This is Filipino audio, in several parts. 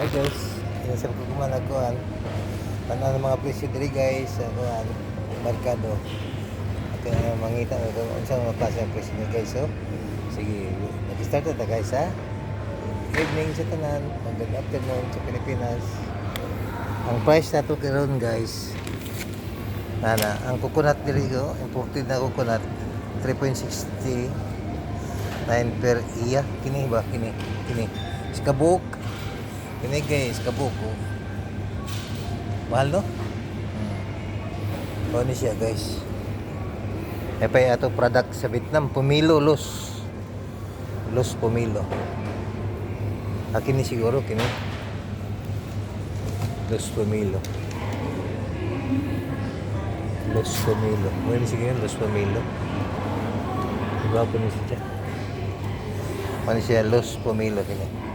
Hi guys, inasal ko kumanagkuhan. Tanan ng mga presyo diri guys sa kuan merkado. Kaya mangita ko unsa mga klase ng presyo ni guys. So, sige, nag-start na ta guys ha. Evening sa tanan, good afternoon sa Pilipinas. Ang price nato karon guys. Ang coconut diri ko, imported na coconut 3.69 per iya. Kini ba? Kini. Skabuk. Kini guys, kabuk. Oh. Mahal no? Ano siya guys? Epay ato product sa Vietnam, Pumilo Los. Los Pumilo. Akin ni siguro kini. Los Pumilo. Los Pumilo. Bueno siguro Los Pumilo. Diba po ni siya? Ano siya? Los Pumilo kini.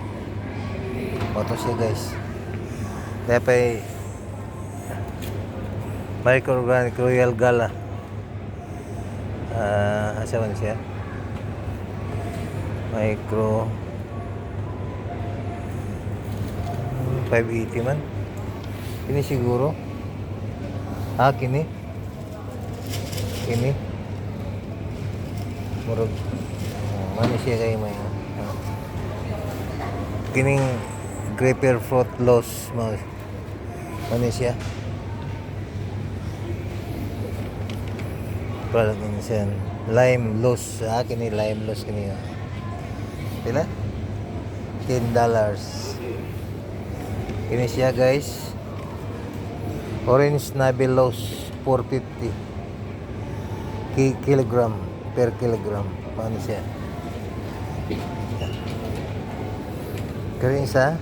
Moto siya guys. Epay Microorganic Royal Gala. Asa man siya? Micro 580 man. Kini siguro. Kini. Murag. Mani siya kay may. Kining grapefruit fruit loss mo. Mani siya. Product ni siya. Lime loss. Kini lime loss kini. Pila? $10. Kini siya guys. Orange Nabi loss 450 kilogram per kilogram. Paano siya? Kini sa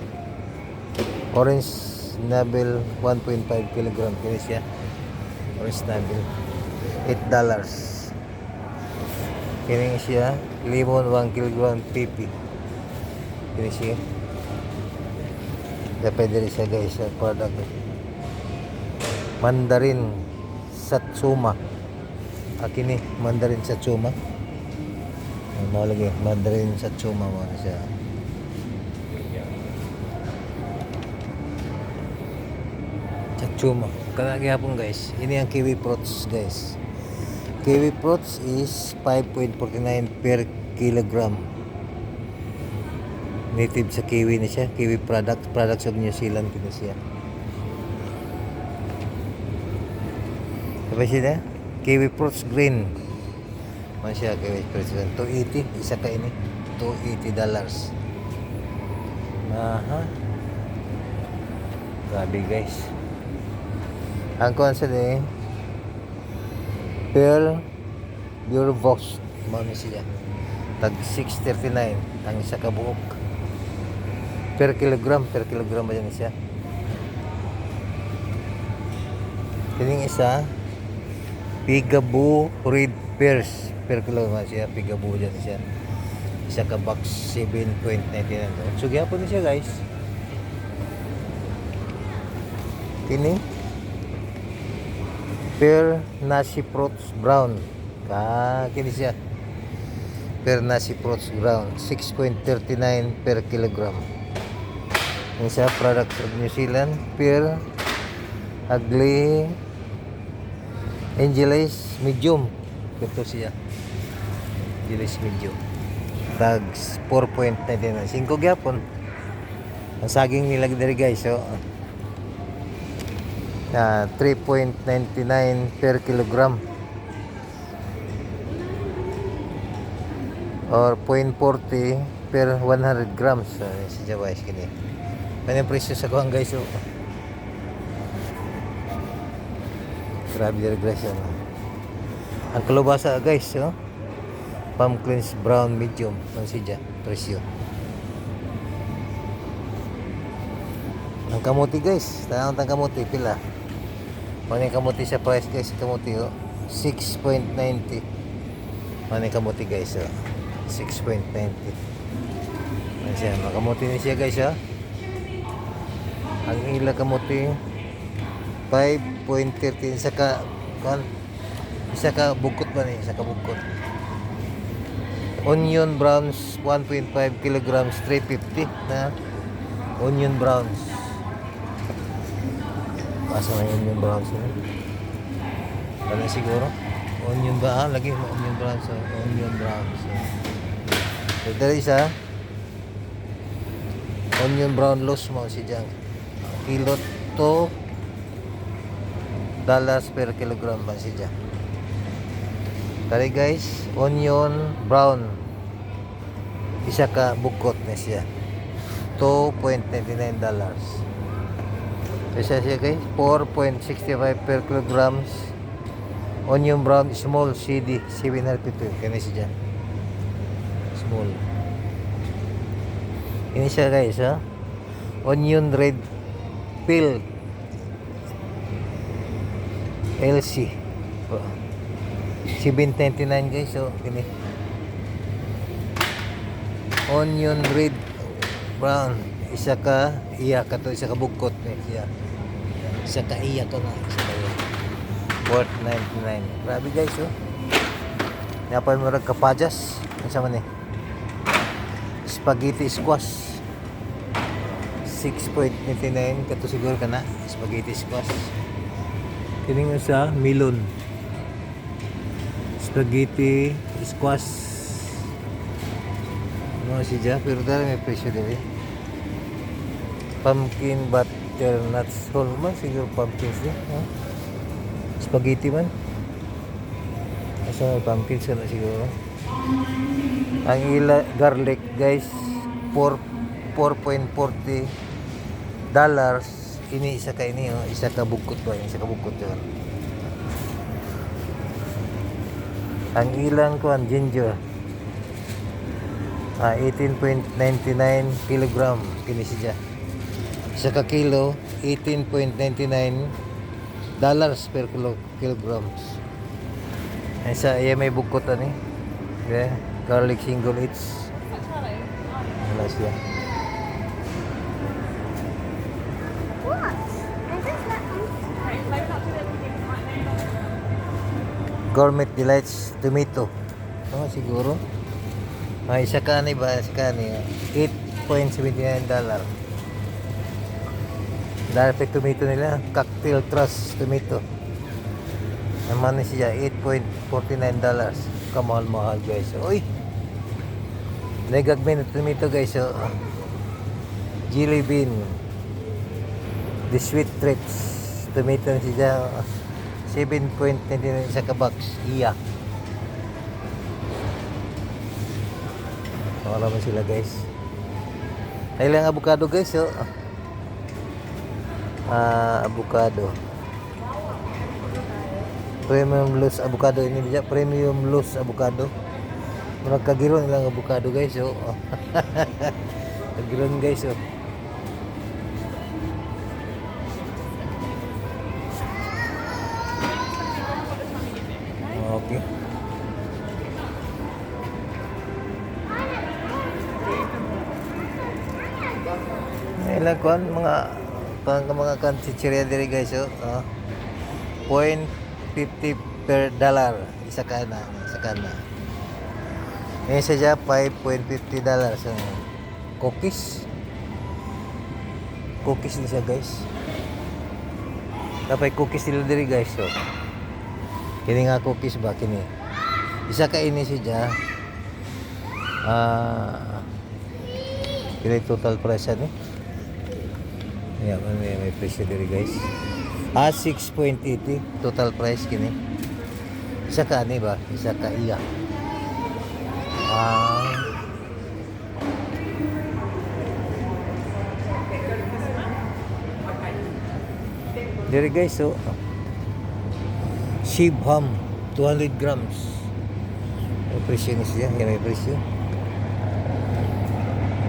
Orange Nabil 1.5 kilogram. Kini siya. Orange Nabil $8. Kini siya. Limon 1 kilogram pipi. Kini siya. Depende rin siya guys sa product. Mandarin Satsuma. Kini Mandarin Satsuma. Malagay Mandarin Satsuma mo na siya. Satsuma. Kalagihapon guys. Ini ang kiwi fruits guys. Kiwi fruits is 5.49 per kilogram. Native sa kiwi na siya. Kiwi products of New Zealand kini siya. Apa siya? Kiwi fruits green. Ano siya? Kiwi fruits green. 280. Isa ka ini. $280. Grabe guys. Ang konsa de Pearl Pure Vox. Ano siya? Tag 639. Ang isa ka buok. Per kilogram ba yan siya? Kining isa Pigaboo Red Pears per kilogram siya. Pigaboo dyan siya. Isa ka box 7.99. So gyapon ni siya guys. Kini Per Nasi Fruits Brown. Kini siya. Per Nasi Fruits Brown 6.39 per kilogram. Yung sa product of New Zealand. Per Ugly Angelis Medium. Ito siya. Angelis Medium. Tags 4.99. 5 gyapon. Ang saging nila diri guys. So 3.99 per kilogram. Or 0.40 per 100 grams. So, si Jawais kini. Kanyang presyo sa kuhang guys. So, grabe yung regression. Ang kalubasa guys, palm cleanse brown medium. Ang sidya, presyo. Ang kamuti guys, tanang kamuti pila. Ano yung kamuti sa price guys, kamuti 6.90. Ano yung kamuti guys, 6.90. Ano siya, makamuti na siya guys. Ang ila kamuti 5.13 isa ka bugkot ba ni? Isa ka bugkot. Onion browns 1.5 kilograms 350 na onion browns. Asa may onion browns yun? Wala siguro. Onion ba? Lagi mo onion browns. Onion browns. So, dali isa. Onion brown loss mo si Jang. Kilo to dollars per kilogram ba si Jang. Dali guys, onion brown. Isa ka bukot na siya. $2.99. Isa siya guys, 4.65 per kilograms. Onion brown small CD 750. Kani siya. Small. Ini siya guys ha. Onion red pill LC. 7.99 guys. So ini. Onion red brown. Isa ka iya ka to, isa ka bukot ni siya. Isa ka iya ka na, isa ka iya. Worth 99. Grabe guys oh. Napan mo rag kapajas. Unsa man ni? Spaghetti squash. 6.99 kato siguro kana spaghetti squash. Kining sa melon. Spaghetti squash. Ano siya? Pero dahil may presyo din eh. Pumpkin butternuts whole man siguro pumpkins din. Huh? Spaghetti man. Asa may pumpkins na siguro. Ang garlic guys 4.40 dollars. Ini isa ka ini oh, isa ka bukot ba, isa ka bukot yun. Ang ilang kuan ginger 18.99 kilogram kini siya. Isa ka kilo 18.99 dollars per kilograms. Isa iya may bukot ani. Okay. Garlic single each. Wala siya. Gourmet Delights tomato. Oh, siguro. Isa ka ni ba? Isa ka ni $8.79. Dahil tomato nila, cocktail trust tomato. Naman siya $8.49. Kamahal-mahal guys. Oy. Nagagmin na tomato guys. So, jelly bean. The sweet treats. Tomato siya 7.99 sa kabox. Iya. Wala man sila guys. Kailang avocado guys. So, avocado. Premium loose avocado ini dia. Premium loose avocado. Murag kagiron ilang avocado guys. So, kagiron guys. So. Okay. Ilang kuan mga kan chichirya diri guys oh. 0.50 per dollar isa ka na. Ini saja $5.50 so, cookies ni siya guys. Tapay cookies nila diri guys so. Kini nga cookies ba kini. Isa ka ini siya. Kini total price ni. Yeah, may presyo diri guys. 6.80 total price kini. Isa ka ni ba? Isa ka iya. Diri guys so sheep ham 200 grams. May presyo ni siya. Yan may presyo.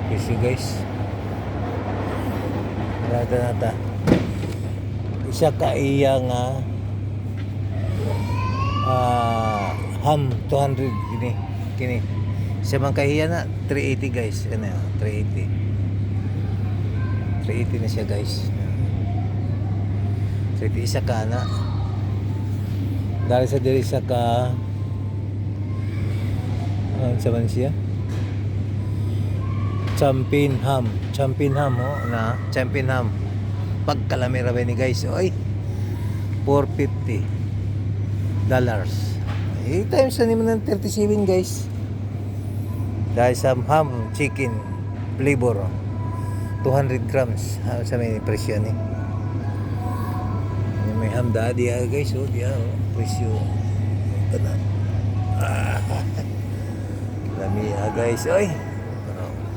May presyo guys. Nata. Isa ka iya nga ham 200 kini. Isa man kahiya na 380 guys. Ano 380. 380 na siya guys. So isa ka na. Dahil sa diri sa ka sa man siya Champion ham oh, na champion ham. Pag kalamera ba ni guys, oy. $450. Times na naman ng 37 guys. Dahil sa ham, chicken, flavor, 200 grams. Sa may presyo ni. May ham daddy guys, oh, diya, oh, presyo. Kana. Lami guys, oy.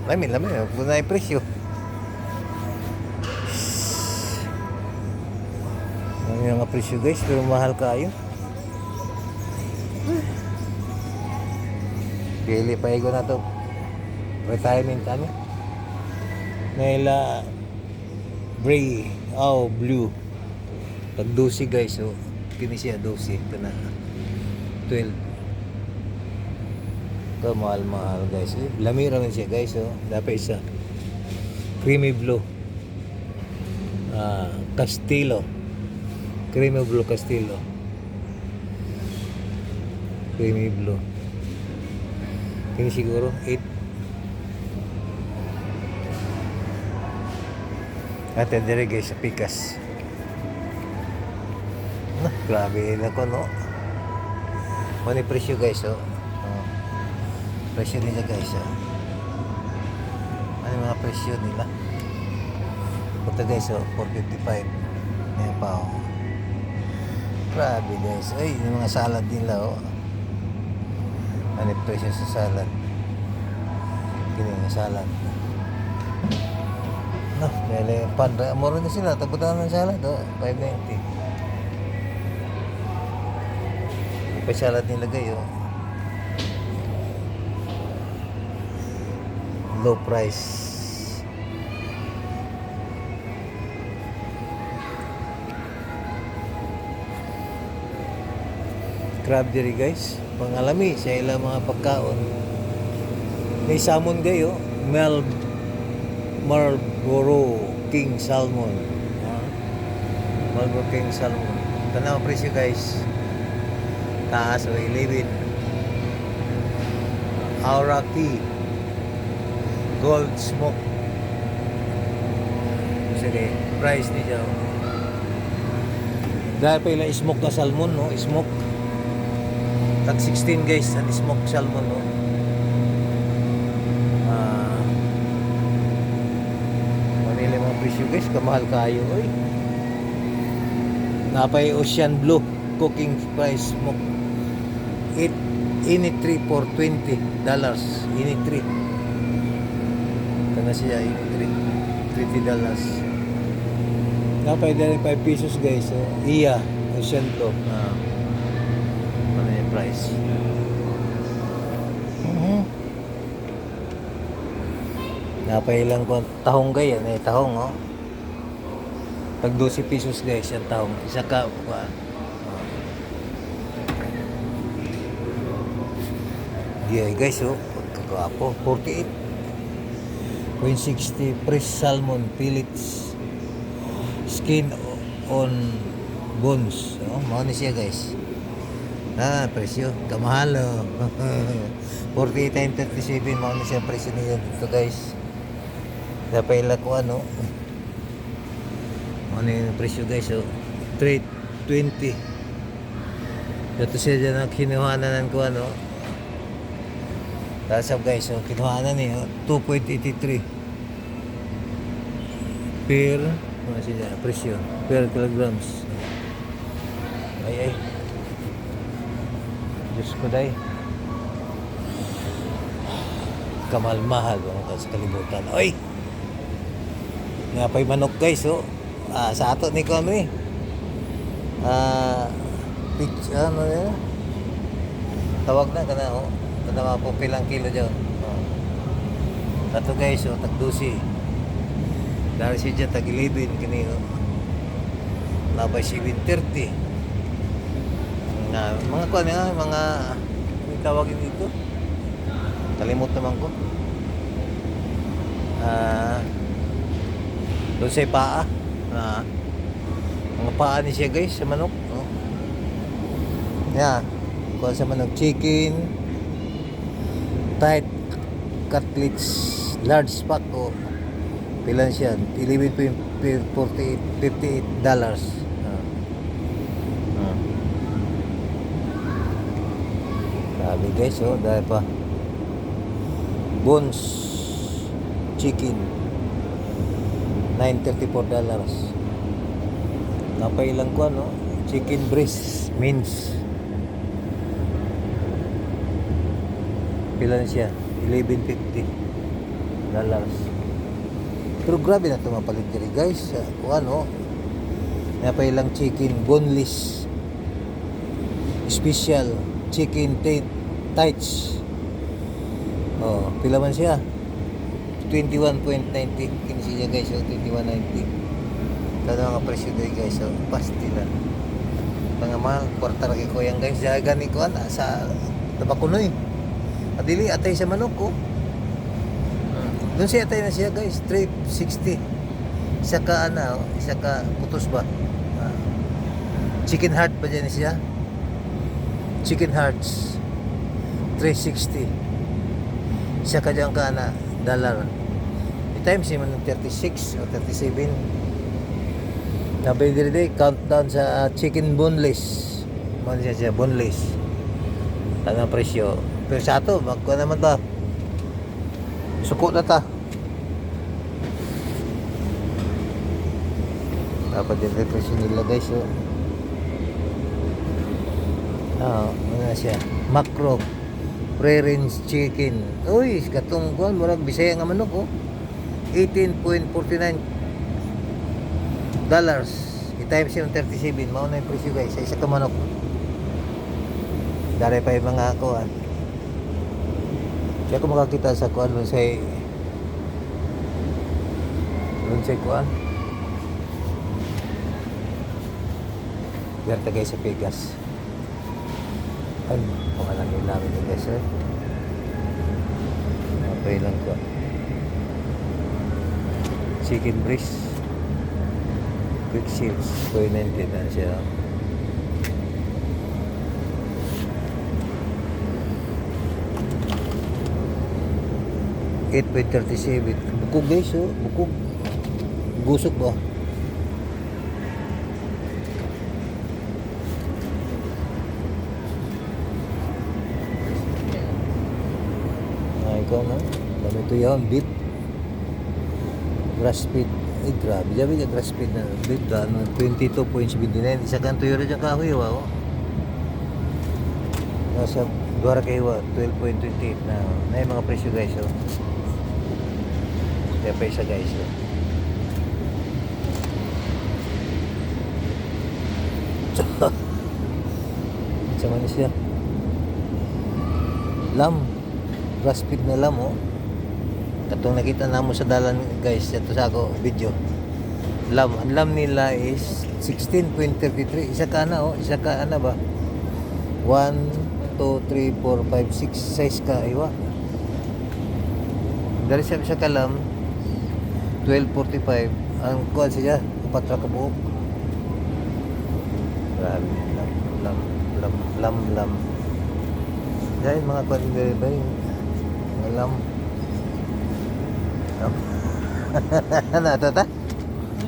Lami, kung na presyo. Ang mga presyo guys, pero mahal kayo. Pili pa igo na to. Retirement ano? Naila gray, blue. Pag 12 guys, so kini siya 12 kana 12. Ito mahal guys. Lami ramen siya guys, so dapat isa. Creamy blue. Castillo. Creamy blue Castillo. Creamy blue. Ini siguro 8. At dire guys sa pikas. Grabe na ko no. Ano presyo guys oh. Presyo nila guys oh. Ano mga presyo nila? Ito guys oh, 455. Ayan pa oh. Grabe guys. Ay, yung mga salad nila oh. Ano yung presyo sa salad? Kini yung salad. No, dahil pandra. Mura na sila. Tagutan ng salad. Oh, $5.90. May salad nilagay. Oh. Low price. Crab diri guys. Pangalami sa ilang mga pagkaon. May salmon kayo, Marlboro King Salmon. Marlboro King Salmon. Tanaw presyo guys. Taas o 11. Aura Key Gold Smoke. Sige, price niya. Dahil pa ilang smoke na salmon, no? Smoke. Tag 16 guys, ang smoke salmon no. Manila mga presyo guys, kamahal kayo oy. Napay Ocean Blue cooking price smoke. Ini 3 for $20. Ini 3. Kana siya ini 3. $20. Napay dali 5 pesos guys. So, iya Ocean Blue. Price. Napailang ko tahong ganyan tahong oh. Tag 12 pesos guys yung tahong. Isa ka yeah guys oh, pagkakapo 48.60 fresh salmon fillets skin on bones oh, mao ni siya guys. Presyo, kamahal oh. 48.37 mo na siya presyo niya dito guys. Dapat ila ko ano. Ano yung presyo guys oh. 3.20. Ito siya dyan ang kinuhanan ko ano. Tasap guys oh. Kinuhanan niya 2.83 per ano siya presyo per kilograms. Ay Diyos ko day. Kamal-mahal sa kalibutan. Oy! Nga pa'y manok guys, oh. Sa ato ni kami. Pitch, ano yun? Tawag na, kana, oh. Kana mga pupilang kilo dyan. Oh. Ato guys, oh, tag-12. Dari siya dyan, tag-11. Kini, oh. Nabay 7.30. Mga kuan nga, mga tawagin dito. Kalimot naman ko. Doon sa paa. Mga paa ni siya guys sa manok. Oh. Yeah. Kuan sa manok chicken. Tight cutlets large pack o pilan siya 11.58 dollars. Sabi guys, oh, dahil pa bones chicken $9.34 dollars. Napailang ko ano, chicken breast mince. Pilan siya? $11.50 dollars. Pero grabe na ito mapalit diri guys. Kung ano, napailang chicken boneless special chicken tights. Oh, pila man siya? 21.90 kinsi niya guys, oh, 21.90. Kada mga presyo dito guys, oh, pastilan. Mga mahal, kwarta lagi ko yan guys. Dahil gani ko sa Tabakunoy. Adili atay sa manok ko. Doon siya atay na siya guys, 360. Isa ka isa ka putos ba? Chicken heart ba dyan siya? Chicken hearts 360. Isa ka dyan ka dollar. Times naman ng 36 o 37. Nabay diri countdown sa chicken boneless. Man siya boneless. Tanang presyo. Pero sa ato, magkuha naman ta. Suko na ta. Dapat din presyo nila guys. Ano siya? Macro pre-range chicken. Uy, katong kuan murag Bisaya nga manok oh. $18.49 dollars. I-times yung 37, mao na yung presyo guys sa isa ka manok. Dari pa yung mga kuan. Kaya kung makakita sa kuan doon sa kuan. Berta guys sa Pegas. Ay, pangalan nila namin yung guys eh. Okay lang ko. Chicken breast. Quick shields. 2.90 na siya. $8.37. Bukog guys oh. Bukog. Gusok ba? Ikaw na, dami ito yun, beef grass feed, ay grabe, sabi niya grass feed na beef, 22.79, isa kanto yun dyan kahoy, wow nasa duwara kayo, 12.28 na yung mga presyo guys, oh. Kaya pa isa guys, oh. Sama na siya lamb grass feed na lamb oh. Katong nakita namo sa dalan guys ito sa ako video. Lamb, ang lamb nila is 16.33. Isa ka na oh, isa ka na ba? 1 2 3 4 5 6 size ka iwa. Dari sa ka lamb 12.45 ang kuan siya, upat ra ka buok. Grabe lamb. Dahil mga kuan diri ba alam ano ito ta?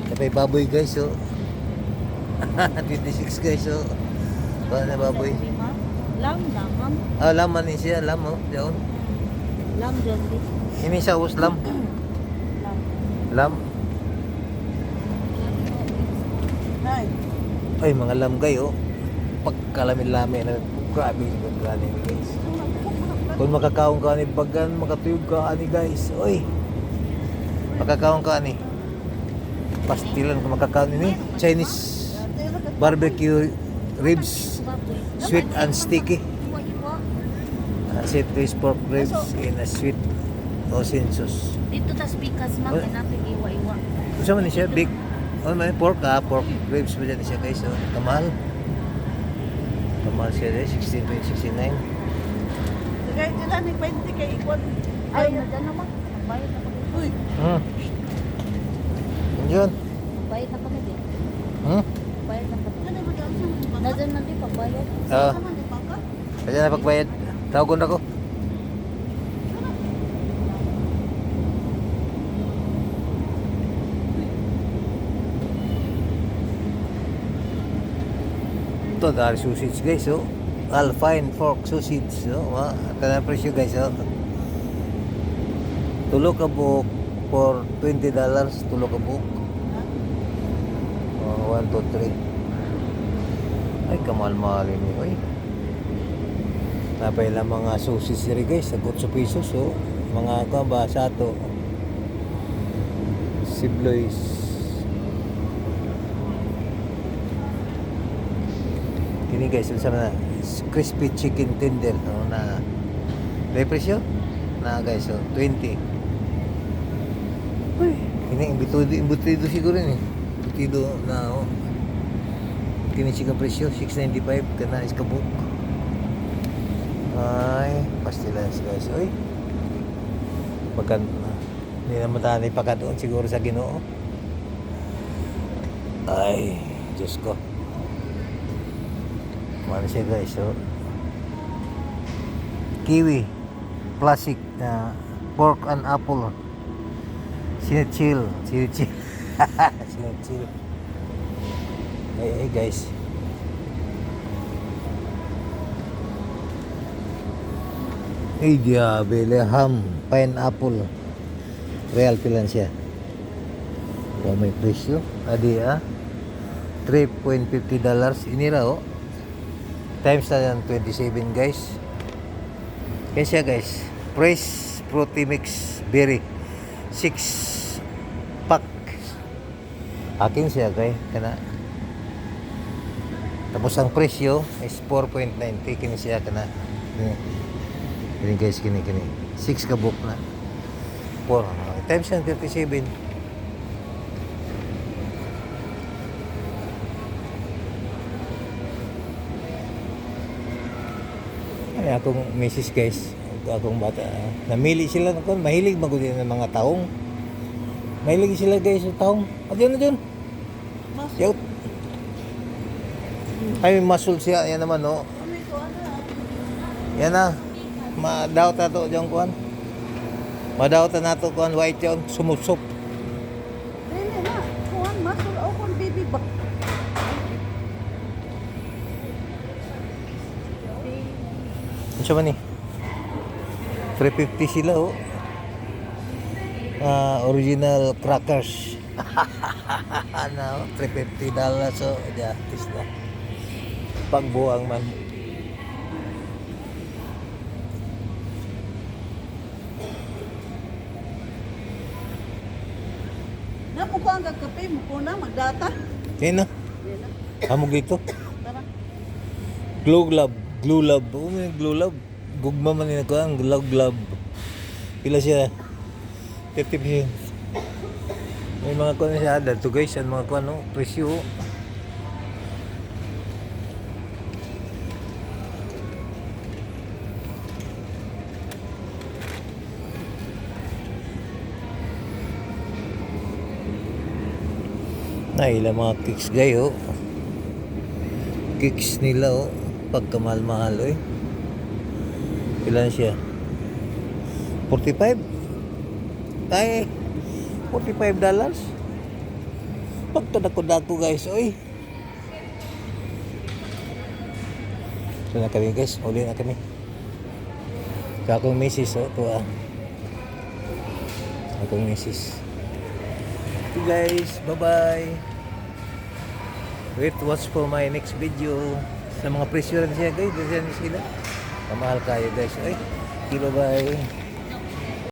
Napay baboy guys oh. 26 guys oh. Paano na baboy? Lam. Laman ni siya, lam oh. Diyan. Lam dyan. Ini siya us lam. Lam. Ay mga lam guys oh. Pagkalamin-lamin na grabe yung gani guys. Kung makakaong ka ni bagan, makatuyog ka ani guys. Oy. Makakaong ka ni. Pastilan kung makakaon ni Chinese barbecue ribs, sweet and sticky. Sweet fish pork ribs in a sweet ocean sauce. Dito tas pikas man kanapig iwa-iwa. Gusto man ni siya big. Oh, may pork ribs ba dyan siya guys. Oh, kamahal. Kamahal siya guys, 16.69. Kahit sila ni 20 kay ikon. Ay, nadyan naman. Bayad na kami. Uy, Yun. Bayad na kami din. Bayad na kami. ano ba daw sa Nadyan na din pagbayad. naman di baka? Kaya na pagbayad. Tawagon ako. Ito dahil sausage guys, oh. Alpine fork sausage, oh. Ito na presyo guys, oh. Tulo ka buok for $20, tulo ka buok. 1, 2, 3. Ay, kamal-malin yun, oy. Napay lang mga sausage rin guys, 8 pesos, oh. Mga kamba, sato. Sibloys. Kini guys, sama na crispy chicken tender, no, na may presyo na guys, so 20. Uy, kini imbutido siguro ni. Imbutido na, oh. Kini chicken presyo 6.95 kana is kabuk. Ay, pastillas guys, oy. Pagkan hindi naman tayo pagkadoon siguro sa Ginoo. Ay, Diyos ko. Ano siya guys, so kiwi classic na pork and apple sinichil sinichil ay guys, ay diabele ham pineapple realty lang siya. Oh, may presyo adi $3.50 inira, oh. Times na yan 27 guys. Kaya siya guys, Fresh Fruity Mix Berry 6 pack. Akin siya guys, kana. Tapos ang presyo is 4.90 kini siya kana. Kini guys, kini 6 ka book na 4 times yan 37. Ay, akong misis guys, akong bata, namili sila ng kon, mahilig magudin ng mga taong. Mahilig sila guys sa taong. Adiyan na dyan. Yaw. Ay, masul siya, yan naman, no. Yan na. Madawta to dyan kuan. Madawta na to kuan, white yun, sumusup. Dili na. Kuhan, masul ako kung baby bak. Ano siya man eh? 350 sila, oh. Original crackers. Ano, $350, so gratis na. Pagbuang man. Namukha ang kape mo ko na magdata. Yan na. Dili na. Hamog dito. Tara. Glue Lab. Glue Lab. Oh, may Glue Lab. Gugma man nila ko ang Glue Lab. Pila siya? 30%. May mga kuwan siya. Dito guys, ang mga kuwan, no? Presyo. Ay, ilang mga cakes guys, oh. Cakes nila, oh. Pagkamahal-mahal, eh. Ilan siya? 45? Ay, $45. Pagtadako-dako guys, oy. So na kami guys, uli na kami. Sa akong misis, oh, ito akong misis. Okay guys, bye-bye. Wait, watch for my next video. Sa mga presyo rin siya guys, dyan sila. Kamahal kayo guys, oy. Okay, bye-bye.